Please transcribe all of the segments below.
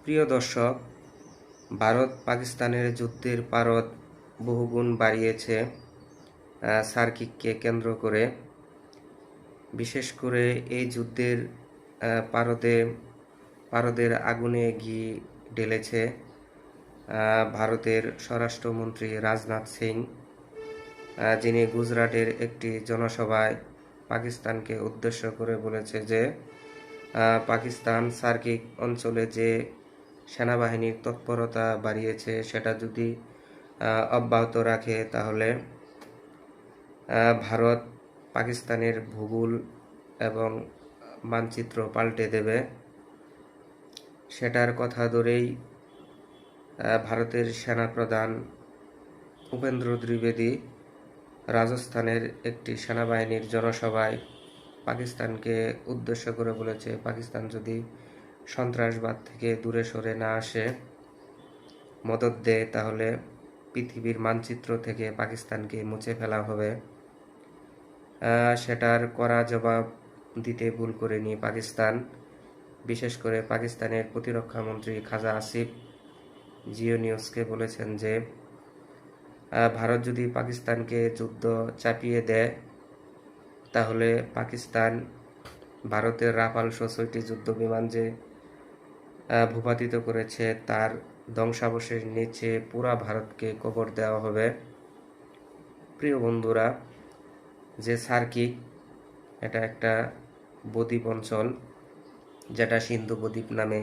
প্রিয় দর্শক, ভারত পাকিস্তানের যুদ্ধের পারদ বহুগুণ বাড়িয়েছে সার্কিককে কেন্দ্র করে। বিশেষ করে এই যুদ্ধের পারদের আগুনে ঘি ঢেলেছে ভারতের স্বরাষ্ট্রমন্ত্রী রাজনাথ সিং, যিনি গুজরাটের একটি জনসভায় পাকিস্তানকে উদ্দেশ্য করে বলেছে যে পাকিস্তান সার্কিক অঞ্চলে যে সেনাবাহিনীর তৎপরতা বাড়িয়েছে সেটা যদি অব্যাহত রাখে তাহলে ভারত পাকিস্তানের ভূগোল এবং মানচিত্র পাল্টে দেবে। সেটার কথা ধরেই ভারতের সেনাপ্রধান উপেন্দ্র দ্বিবেদী রাজস্থানের একটি সেনাবাহিনীর জনসভায় পাকিস্তানকে উদ্দেশ্য করে বলেছে, পাকিস্তান যদি সন্ত্রাসবাদ থেকে দূরে সরে না আসে, মদদ দেয়, তাহলে পৃথিবীর মানচিত্র থেকে পাকিস্তানকে মুছে ফেলা হবে। সেটার কড়া জবাব দিতে ভুল করেনি পাকিস্তান। বিশেষ করে পাকিস্তানের প্রতিরক্ষামন্ত্রী খাজা আসিফ জিও নিউজকে বলেছেন যে ভারত যদি পাকিস্তানকে যুদ্ধ চাপিয়ে দেয় তাহলে পাকিস্তান ভারতের রাফাল ৬৬টি যুদ্ধ বিমান যে ভূপাতিত করেছে তার ধ্বংসাবশেষ নিচে পুরা ভারতকে কবর দেওয়া হবে। প্রিয় বন্ধুরা, যে সার্কিক, এটা একটা বদ্বীপ অঞ্চল যেটা সিন্ধু বদ্বীপ নামে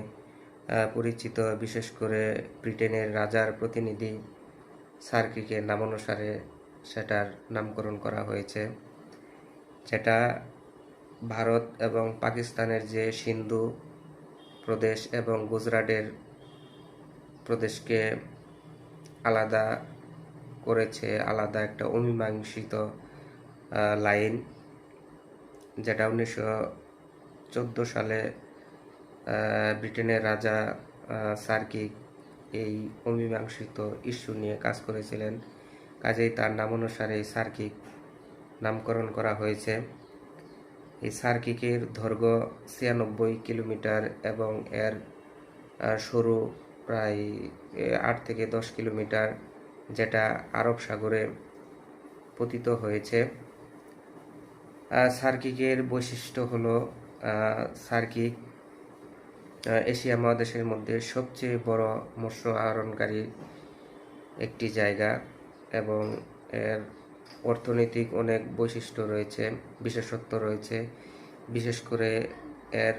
পরিচিত। বিশেষ করে ব্রিটেনের রাজার প্রতিনিধি সার্কিকের নামানুসারে সেটার নামকরণ করা হয়েছে, যেটা ভারত এবং পাকিস্তানের যে সিন্ধু প্রদেশ এবং গুজরাটের প্রদেশকে আলাদা করেছে, আলাদা একটা অমীমাংসিত লাইন, যেটা 1914 সালে ব্রিটেনের রাজা সার্কিক এই অমীমাংসিত ইস্যু নিয়ে কাজ করেছিলেন। কাজেই তার নামানুসারে এই সার্কিক নামকরণ করা হয়েছে। এই সার্কিকের দৈর্ঘ্য 96 কিলোমিটার এবং এর সরু প্রায় 8 থেকে 10 কিলোমিটার, যেটা আরব সাগরে পতিত হয়েছে। সার্কিকের বৈশিষ্ট্য হলো সার্কিক এশিয়া মহাদেশের মধ্যে সবচেয়ে বড় মৎস্য আহরণকারী একটি জায়গা এবং এর অর্থনৈতিক অনেক বৈশিষ্ট্য রয়েছে, বিশেষত্ব রয়েছে। বিশেষ করে এর